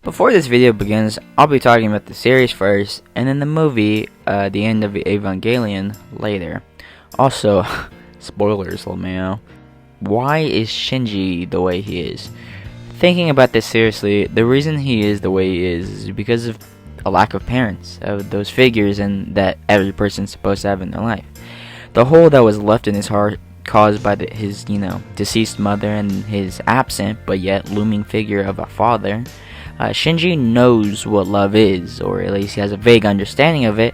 Before this video begins, I'll be talking about the series first, and then the movie, the end of Evangelion, later. Also, spoilers, LMAO. Why is Shinji the way he is? Thinking about this seriously, the reason he is the way he is because of a lack of parents, of those figures and that every person's supposed to have in their life. The hole that was left in his heart caused by his, deceased mother and his absent but yet looming figure of a father. Shinji knows what love is, or at least he has a vague understanding of it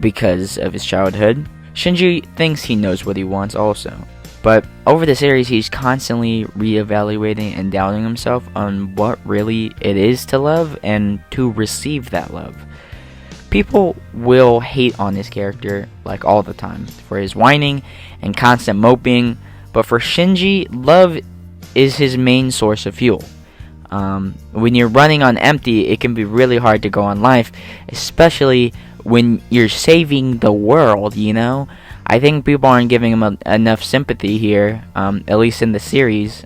because of his childhood. Shinji thinks he knows what he wants also, but over the series he's constantly reevaluating and doubting himself on what really it is to love and to receive that love. People will hate on this character like all the time for his whining and constant moping, but for Shinji, love is his main source of fuel. When you're running on empty, it can be really hard to go on life, especially when you're saving the world, I think people aren't giving him enough sympathy here, at least in the series.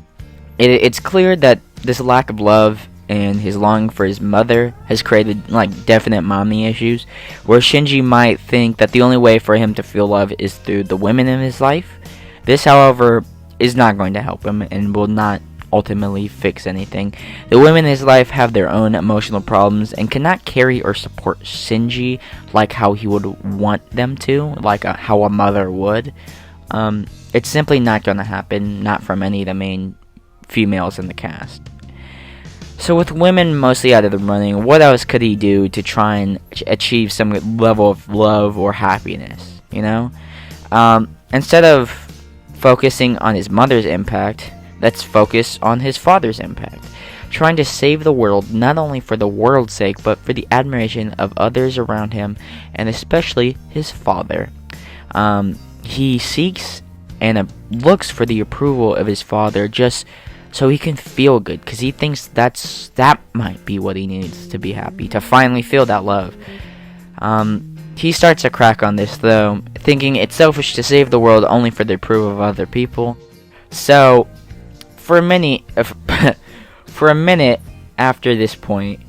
It's clear that this lack of love and his longing for his mother has created definite mommy issues, where Shinji might think that the only way for him to feel love is through the women in his life. This, however, is not going to help him and will not ultimately fix anything. The women in his life have their own emotional problems and cannot carry or support Shinji like how he would want them to, how a mother would. It's simply not going to happen, not from any of the main females in the cast. So with women mostly out of the running, what else could he do to try and achieve some level of love or happiness, Instead of focusing on his mother's impact, let's focus on his father's impact, trying to save the world not only for the world's sake, but for the admiration of others around him, and especially his father. He seeks and looks for the approval of his father just so he can feel good, because he thinks that might be what he needs to be happy, to finally feel that love. He starts to crack on this, though, thinking it's selfish to save the world only for the approval of other people. So, for a minute after this point,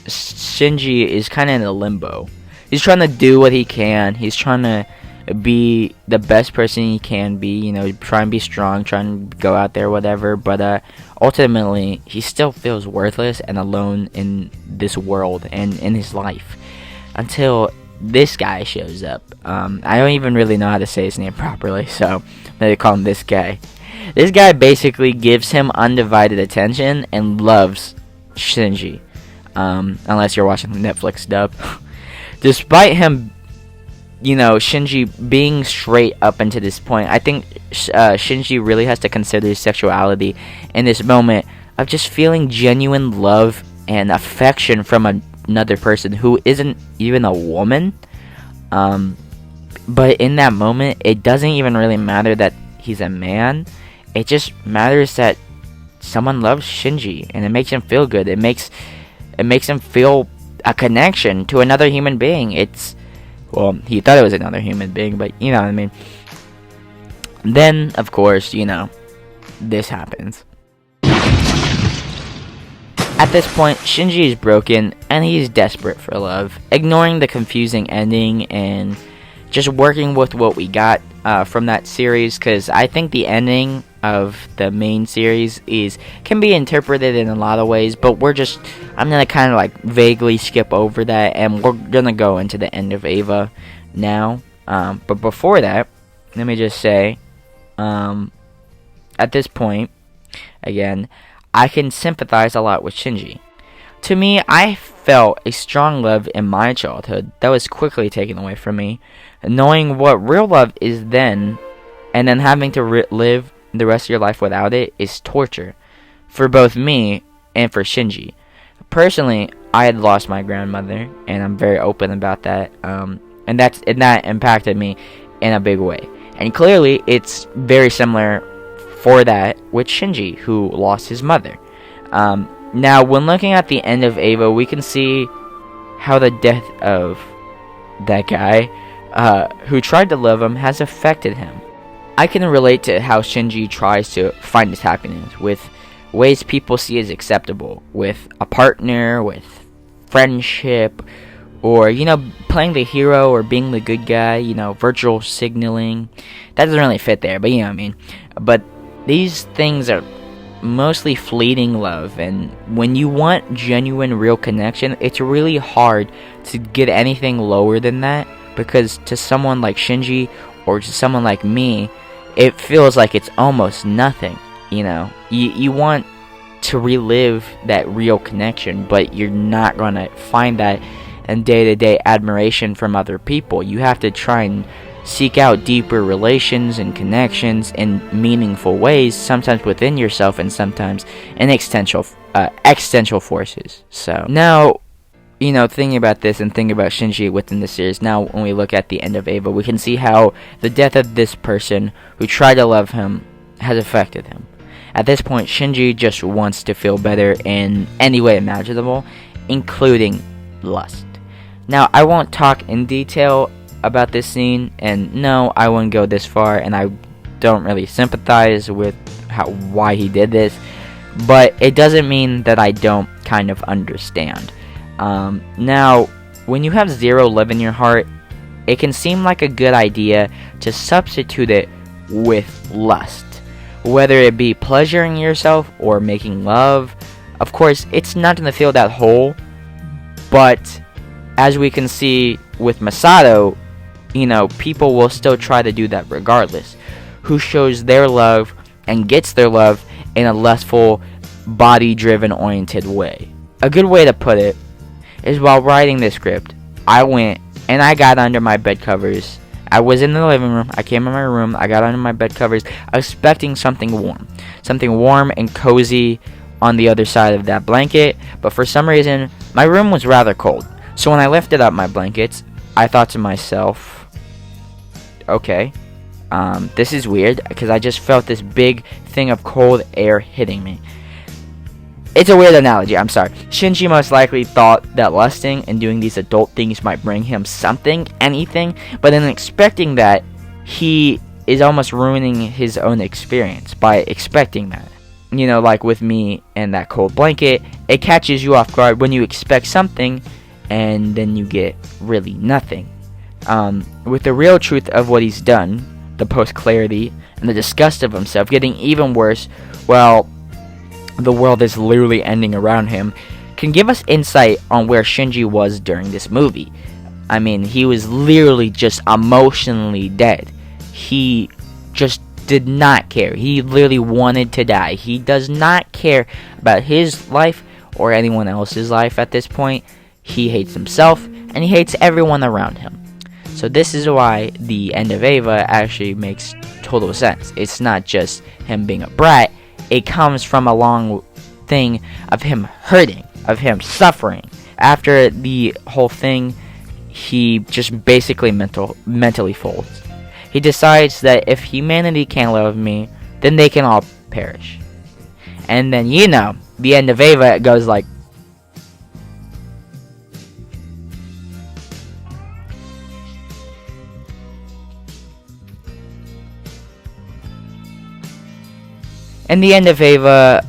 Shinji is kind of in a limbo. He's trying to do what he can. He's trying to be the best person he can be, try and be strong, try and go out there, whatever, but ultimately, he still feels worthless and alone in this world and in his life, until this guy shows up. I don't even really know how to say his name properly, so they call him this guy. This guy basically gives him undivided attention and loves Shinji, unless you're watching the Netflix dub. Despite him, Shinji being straight up until this point, I think Shinji really has to consider his sexuality in this moment of just feeling genuine love and affection from another person who isn't even a woman. But in that moment, it doesn't even really matter that he's a man. It just matters that someone loves Shinji, and it makes him feel good. It makes him feel a connection to another human being. He thought it was another human being, but you know what I mean. Then, of course, this happens. At this point, Shinji is broken, and he is desperate for love, ignoring the confusing ending and just working with what we got from that series, because I think the ending of the main series can be interpreted in a lot of ways, but I'm gonna kind of vaguely skip over that, and we're gonna go into the end of Eva now. But before that, let me just say, at this point, again, I can sympathize a lot with Shinji. To me, I felt a strong love in my childhood that was quickly taken away from me. Knowing what real love is then, and then having to live the rest of your life without it, is torture for both me and for Shinji. Personally, I had lost my grandmother, and I'm very open about that, and that impacted me in a big way. And clearly, it's very similar for that with Shinji, who lost his mother. Now, when looking at the end of Eva, we can see how the death of that guy who tried to love him has affected him. I can relate to how Shinji tries to find his happiness with ways people see as acceptable with a partner, with friendship, or, playing the hero or being the good guy, virtual signaling. That doesn't really fit there, but you know what I mean. But these things are mostly fleeting love, and when you want genuine, real connection, it's really hard to get anything lower than that, because to someone like Shinji or to someone like me, it feels like it's almost nothing. You want to relive that real connection, but you're not gonna find that in day-to-day admiration from other people. You have to try and seek out deeper relations and connections in meaningful ways, sometimes within yourself and sometimes in existential forces. So now, thinking about this and thinking about Shinji within the series, now when we look at the end of Eva, we can see how the death of this person who tried to love him has affected him. At this point, Shinji just wants to feel better in any way imaginable, including lust. Now, I won't talk in detail about this scene, and no, I wouldn't go this far, and I don't really sympathize with why he did this, but it doesn't mean that I don't kind of understand. Now, when you have zero love in your heart, it can seem like a good idea to substitute it with lust, whether it be pleasuring yourself or making love. Of course, it's not going to fill that hole, but as we can see with Masato, people will still try to do that regardless. Who shows their love and gets their love in a lustful, body-driven oriented way. A good way to put it is, while writing this script, I went and I got under my bed covers. I was in the living room, I came in my room, I got under my bed covers, expecting something warm and cozy on the other side of that blanket, but for some reason, my room was rather cold. So when I lifted up my blankets, I thought to myself, okay, this is weird, because I just felt this big thing of cold air hitting me. It's a weird analogy, I'm sorry. Shinji most likely thought that lusting and doing these adult things might bring him something, anything, but in expecting that, he is almost ruining his own experience by expecting that. Like with me and that cold blanket, it catches you off guard when you expect something, and then you get really nothing. With the real truth of what he's done, the post-clarity, and the disgust of himself getting even worse, well, the world is literally ending around him, can give us insight on where Shinji was during this movie. I mean, he was literally just emotionally dead. He just did not care. He literally wanted to die. He does not care about his life or anyone else's life at this point. He hates himself, and he hates everyone around him. So this is why the end of Eva actually makes total sense. It's not just him being a brat. It comes from a long thing of him hurting, of him suffering. After the whole thing, he just basically mentally folds. He decides that if humanity can't love me, then they can all perish. And then, the end of Eva, it goes like, in the end of Eva,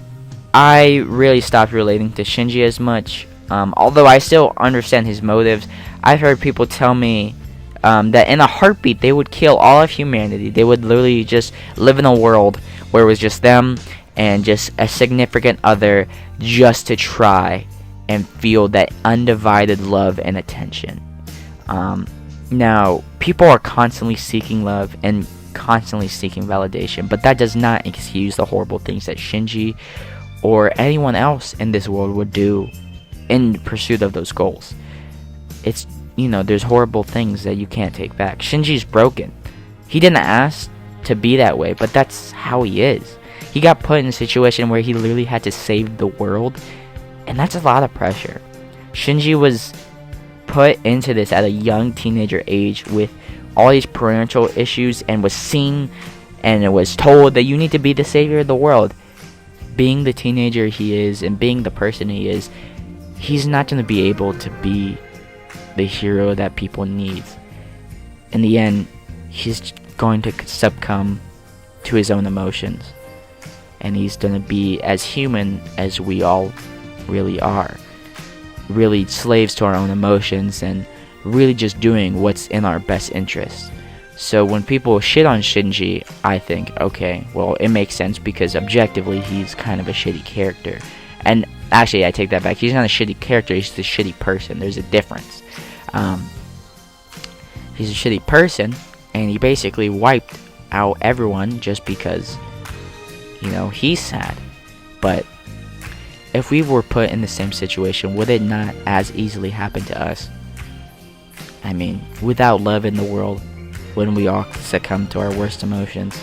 I really stopped relating to Shinji as much. Although I still understand his motives, I've heard people tell me that in a heartbeat they would kill all of humanity. They would literally just live in a world where it was just them and just a significant other, just to try and feel that undivided love and attention. Now, people are constantly seeking love and constantly seeking validation, but that does not excuse the horrible things that Shinji or anyone else in this world would do in pursuit of those goals. It's, there's horrible things that you can't take back. Shinji's broken. He didn't ask to be that way, but that's how he is. He got put in a situation where he literally had to save the world, and that's a lot of pressure. Shinji was put into this at a young teenager age with all these parental issues, and was seen and it was told that you need to be the savior of the world. Being the teenager he is and being the person he is, he's not going to be able to be the hero that people need. In the end, he's going to succumb to his own emotions. and he's gonna be as human as we all really are. Really slaves to our own emotions and really just doing what's in our best interest. So when people shit on Shinji, I think, okay, well, it makes sense because objectively he's kind of a shitty character. And actually, I take that back. He's not a shitty character, he's just a shitty person. There's a difference. He's a shitty person, and he basically wiped out everyone just because, he's sad. But if we were put in the same situation, would it not as easily happen to us? I mean, without love in the world, wouldn't we all succumb to our worst emotions?